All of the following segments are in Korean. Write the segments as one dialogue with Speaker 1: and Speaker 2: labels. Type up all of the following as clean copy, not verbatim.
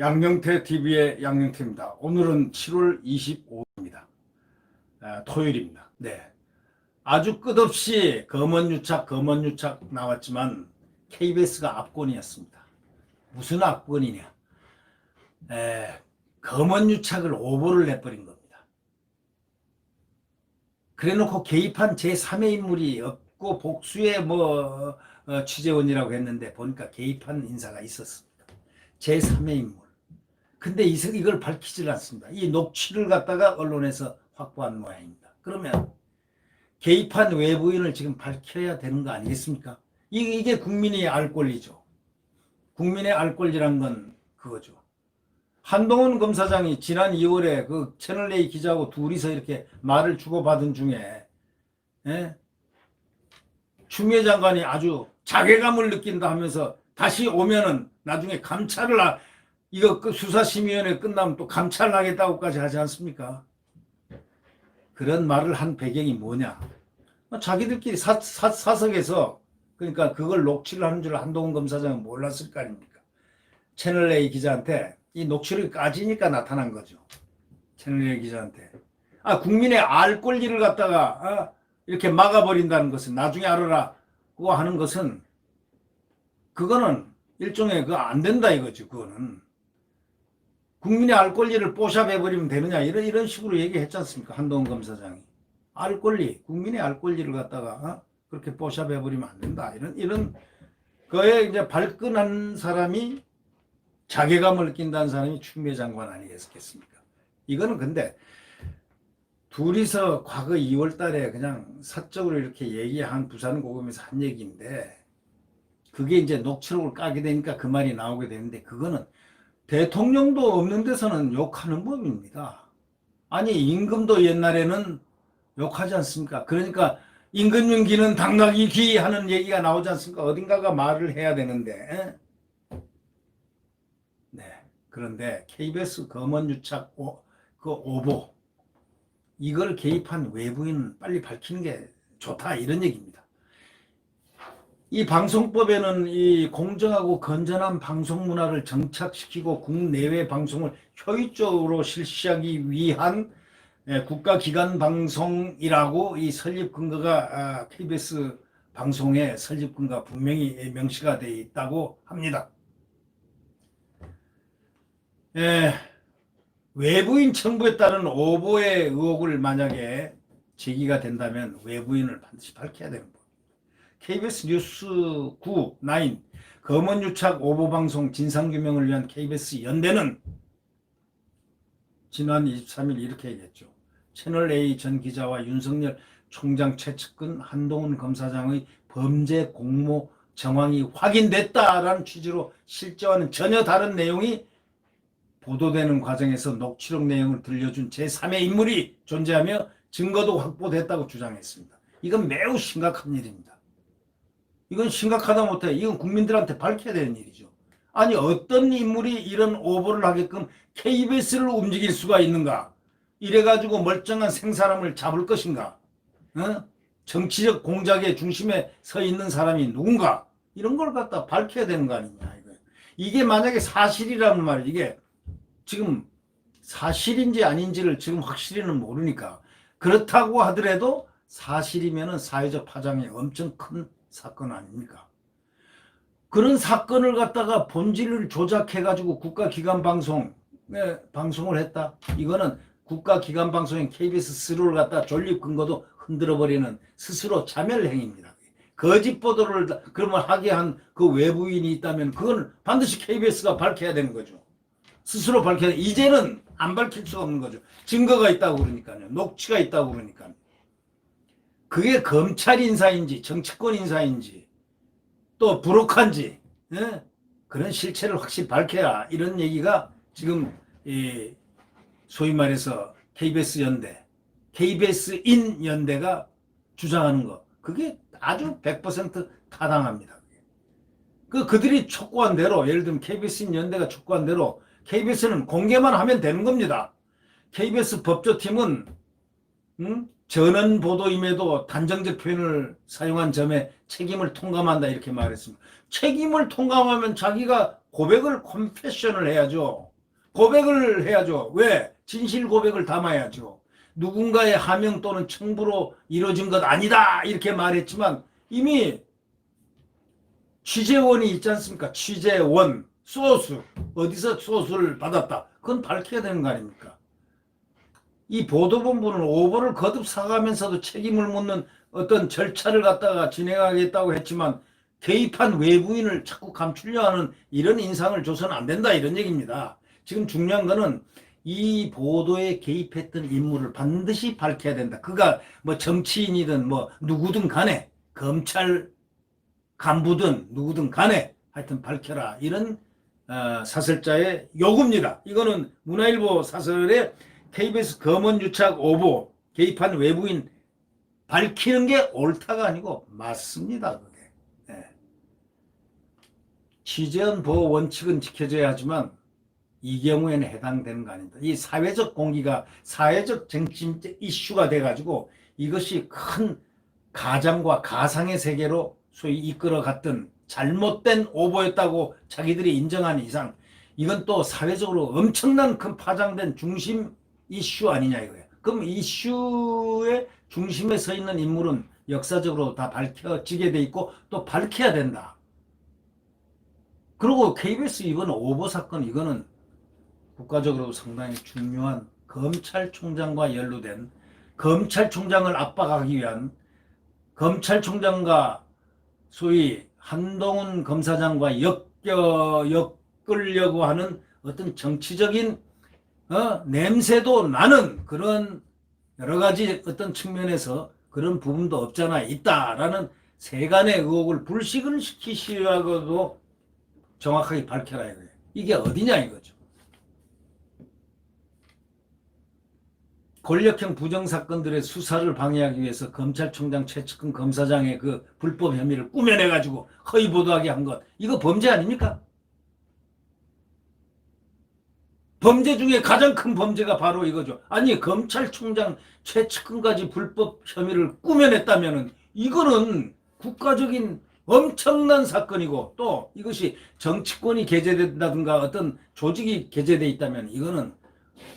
Speaker 1: 양영태 TV의 양영태입니다. 오늘은 7월 25일입니다. 토요일입니다. 네. 아주 끝없이 검언유착 나왔지만 KBS가 압권이었습니다. 무슨 압권이냐? 검언유착을 오보를 내버린 겁니다. 그래놓고 개입한 제3의 인물이 없고 복수의 취재원이라고 했는데 보니까 개입한 인사가 있었습니다. 제3의 인물. 근데 이걸 밝히질 않습니다. 이 녹취를 갖다가 언론에서 확보한 모양입니다. 그러면 개입한 외부인을 지금 밝혀야 되는 거 아니겠습니까? 이게 국민이 알 권리죠. 국민의 알 권리란 건 그거죠. 한동훈 검사장이 지난 2월에 그 채널A 기자하고 둘이서 이렇게 말을 주고받은 중에 추미애 장관이 아주 자괴감을 느낀다 하면서 다시 오면은 나중에 감찰을 이거 수사심의위원회 끝나면 또 감찰하겠다고까지 하지 않습니까? 그런 말을 한 배경이 뭐냐? 자기들끼리 사석에서 그러니까 그걸 녹취를 하는 줄 한동훈 검사장은 몰랐을 거 아닙니까? 채널A 기자한테 이 녹취를 까지니까 나타난 거죠. 채널A 기자한테. 국민의 알 권리를 갖다가 이렇게 막아버린다는 것은 나중에 알아라 그거 하는 것은 그거는 일종의 그거 안 된다 이거죠. 그거는. 국민의 알 권리를 뽀샵해버리면 되느냐 이런 식으로 얘기했지 않습니까? 한동훈 검사장이. 알 권리, 국민의 알 권리를 갖다가 그렇게 뽀샵해버리면 안 된다. 이런 거에 이제 발끈한 사람이 자괴감을 느낀다는 사람이 추미애 장관 아니겠습니까? 이거는 근데 둘이서 과거 2월 달에 그냥 사적으로 이렇게 얘기한 부산고검에서 한 얘기인데 그게 이제 녹취록을 까게 되니까 그 말이 나오게 되는데 그거는 대통령도 없는 데서는 욕하는 법입니다. 아니 임금도 옛날에는 욕하지 않습니까? 그러니까 임금윤기는 당나귀 귀 하는 얘기가 나오지 않습니까? 어딘가가 말을 해야 되는데 네. 그런데 KBS 검언유착 그 오보 이걸 개입한 외부인은 빨리 밝히는 게 좋다 이런 얘기입니다. 이 방송법에는 이 공정하고 건전한 방송 문화를 정착시키고 국내외 방송을 효율적으로 실시하기 위한 국가기관 방송이라고 이 설립 근거가 KBS 방송의 설립 근거가 분명히 명시가 되어 있다고 합니다. 외부인 청부에 따른 오보의 의혹을 만약에 제기가 된다면 외부인을 반드시 밝혀야 되는 겁니다. KBS 뉴스 9, 9 검언유착 오보방송 진상규명을 위한 KBS 연대는 지난 23일 이렇게 얘기했죠. 채널A 전 기자와 윤석열 총장 최측근 한동훈 검사장의 범죄 공모 정황이 확인됐다라는 취지로 실제와는 전혀 다른 내용이 보도되는 과정에서 녹취록 내용을 들려준 제3의 인물이 존재하며 증거도 확보됐다고 주장했습니다. 이건 매우 심각한 일입니다. 이건 심각하다 못해 이건 국민들한테 밝혀야 되는 일이죠. 아니 어떤 인물이 이런 오보를 하게끔 KBS를 움직일 수가 있는가? 이래가지고 멀쩡한 생사람을 잡을 것인가? 정치적 공작의 중심에 서 있는 사람이 누군가? 이런 걸 갖다 밝혀야 되는 거 아니냐. 이게 만약에 사실이라는 말이에요. 이게 지금 사실인지 아닌지를 지금 확실히는 모르니까 그렇다고 하더라도 사실이면은 사회적 파장이 엄청 큰 사건 아닙니까? 그런 사건을 갖다가 본질을 조작해가지고 국가기관 방송을 했다. 이거는 국가기관 방송인 KBS 스스로를 갖다 존립 근거도 흔들어버리는 스스로 자멸행위입니다. 거짓 보도를 그러면 하게 한 그 외부인이 있다면 그건 반드시 KBS가 밝혀야 되는 거죠. 스스로 밝혀야 돼. 이제는 안 밝힐 수가 없는 거죠. 증거가 있다고 그러니까요. 녹취가 있다고 그러니까요. 그게 검찰 인사인지 정치권 인사인지 또 부록한지 그런 실체를 확실히 밝혀야 이런 얘기가 지금 소위 말해서 KBS 연대, KBS인 연대가 주장하는 거 그게 아주 100% 타당합니다. 그들이 촉구한 대로 예를 들면 KBS인 연대가 촉구한 대로 KBS는 공개만 하면 되는 겁니다. KBS 법조팀은 전원 보도임에도 단정적 표현을 사용한 점에 책임을 통감한다 이렇게 말했습니다. 책임을 통감하면 자기가 고백을 컨페션을 해야죠. 고백을 해야죠. 왜? 진실 고백을 담아야죠. 누군가의 하명 또는 청부로 이루어진 것 아니다 이렇게 말했지만 이미 취재원이 있지 않습니까? 취재원, 소스, 어디서 소스를 받았다. 그건 밝혀야 되는 거 아닙니까? 이 보도본부는 오보를 거듭 사과하면서도 책임을 묻는 어떤 절차를 갖다가 진행하겠다고 했지만 개입한 외부인을 자꾸 감추려 하는 이런 인상을 줘서는 안 된다 이런 얘기입니다. 지금 중요한 거는 이 보도에 개입했던 인물을 반드시 밝혀야 된다. 그가 뭐 정치인이든 뭐 누구든 간에 검찰 간부든 누구든 간에 하여튼 밝혀라 이런 사설자의 요구입니다. 이거는 문화일보 사설에 KBS 검언유착 오보 개입한 외부인 밝히는 게 옳다가 아니고 맞습니다. 그게. 네. 취재원 보호 원칙은 지켜져야 하지만 이 경우에는 해당되는 거 아닙니다. 이 사회적 공기가 사회적 정치 이슈가 돼가지고 이것이 큰 가장과 가상의 세계로 소위 이끌어갔던 잘못된 오보였다고 자기들이 인정한 이상 이건 또 사회적으로 엄청난 큰 파장된 중심 이슈 아니냐 이거예요. 그럼 이슈의 중심에 서 있는 인물은 역사적으로 다 밝혀지게 돼 있고 또 밝혀야 된다. 그리고 KBS 이번 오보 사건 이거는 국가적으로 상당히 중요한 검찰총장과 연루된 검찰총장을 압박하기 위한 검찰총장과 소위 한동훈 검사장과 엮으려고 하는 어떤 정치적인 냄새도 나는 그런 여러 가지 어떤 측면에서 그런 부분도 없잖아 있다라는 세간의 의혹을 불식을 시키시라고도 정확하게 밝혀라 이거예요. 이게 어디냐 이거죠. 권력형 부정사건들의 수사를 방해하기 위해서 검찰총장 최측근 검사장의 그 불법 혐의를 꾸며내가지고 허위 보도하게 한 것 이거 범죄 아닙니까? 범죄 중에 가장 큰 범죄가 바로 이거죠. 아니 검찰총장 최측근까지 불법 혐의를 꾸며냈다면 이거는 국가적인 엄청난 사건이고 또 이것이 정치권이 개재된다든가 어떤 조직이 개재돼 있다면 이거는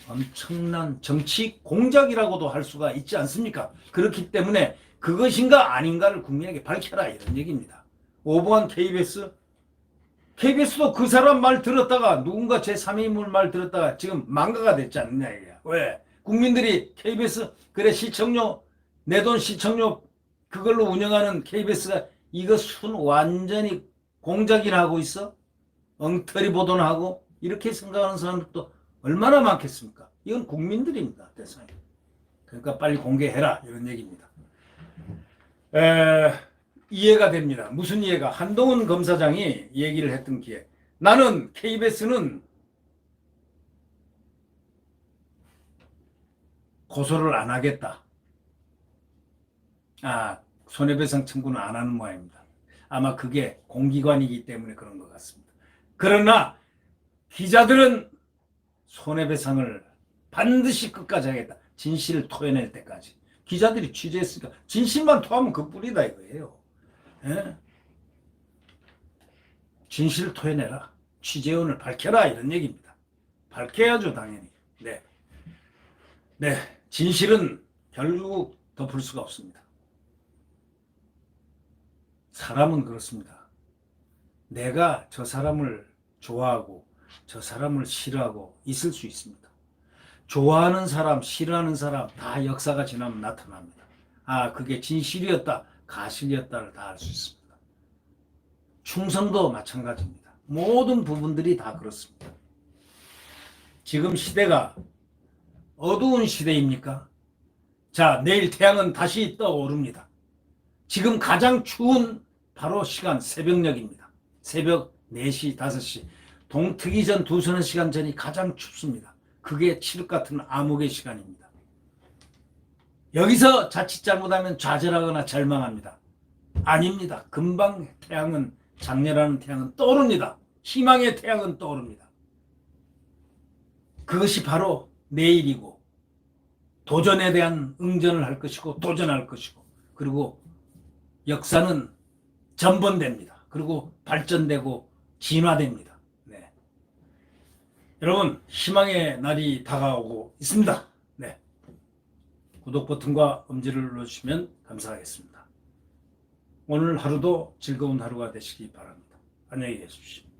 Speaker 1: 엄청난 정치 공작이라고도 할 수가 있지 않습니까? 그렇기 때문에 그것인가 아닌가를 국민에게 밝혀라 이런 얘기입니다. 오보한 KBS도 그 사람 말 들었다가 누군가 제3인물 말 들었다가 지금 망가가 됐지 않느냐 이거야. 왜? 국민들이 KBS 그래 시청료 내 돈 시청료 그걸로 운영하는 KBS가 이거 완전히 공작이나 하고 있어? 엉터리 보도나 하고 이렇게 생각하는 사람들도 얼마나 많겠습니까? 이건 국민들입니다. 대상이. 그러니까 빨리 공개해라 이런 얘기입니다. 이해가 됩니다. 무슨 이해가? 한동훈 검사장이 얘기를 했던 기에 나는 KBS는 고소를 안 하겠다. 손해배상 청구는 안 하는 모양입니다. 아마 그게 공기관이기 때문에 그런 것 같습니다. 그러나 기자들은 손해배상을 반드시 끝까지 하겠다. 진실을 토해낼 때까지. 기자들이 취재했으니까 진실만 토하면 그뿐이다 이거예요. 예? 진실을 토해내라. 취재원을 밝혀라 이런 얘기입니다. 밝혀야죠 당연히. 네. 진실은 결국 덮을 수가 없습니다. 사람은 그렇습니다. 내가 저 사람을 좋아하고 저 사람을 싫어하고 있을 수 있습니다. 좋아하는 사람, 싫어하는 사람 다 역사가 지나면 나타납니다. 그게 진실이었다, 가실이었다를 다 알 수 있습니다. 충성도 마찬가지입니다. 모든 부분들이 다 그렇습니다. 지금 시대가 어두운 시대입니까? 자, 내일 태양은 다시 떠오릅니다. 지금 가장 추운 바로 시간 새벽녘입니다. 새벽 4시, 5시. 동 트기 전 2-3시간 전이 가장 춥습니다. 그게 칠흑 같은 암흑의 시간입니다. 여기서 자칫 잘못하면 좌절하거나 절망합니다. 아닙니다. 금방 태양은 장렬하는 태양은 떠오릅니다. 희망의 태양은 떠오릅니다. 그것이 바로 내일이고 도전에 대한 응전을 할 것이고 도전할 것이고 그리고 역사는 전번됩니다. 그리고 발전되고 진화됩니다. 여러분, 희망의 날이 다가오고 있습니다. 네. 구독 버튼과 엄지를 눌러주시면 감사하겠습니다. 오늘 하루도 즐거운 하루가 되시기 바랍니다. 안녕히 계십시오.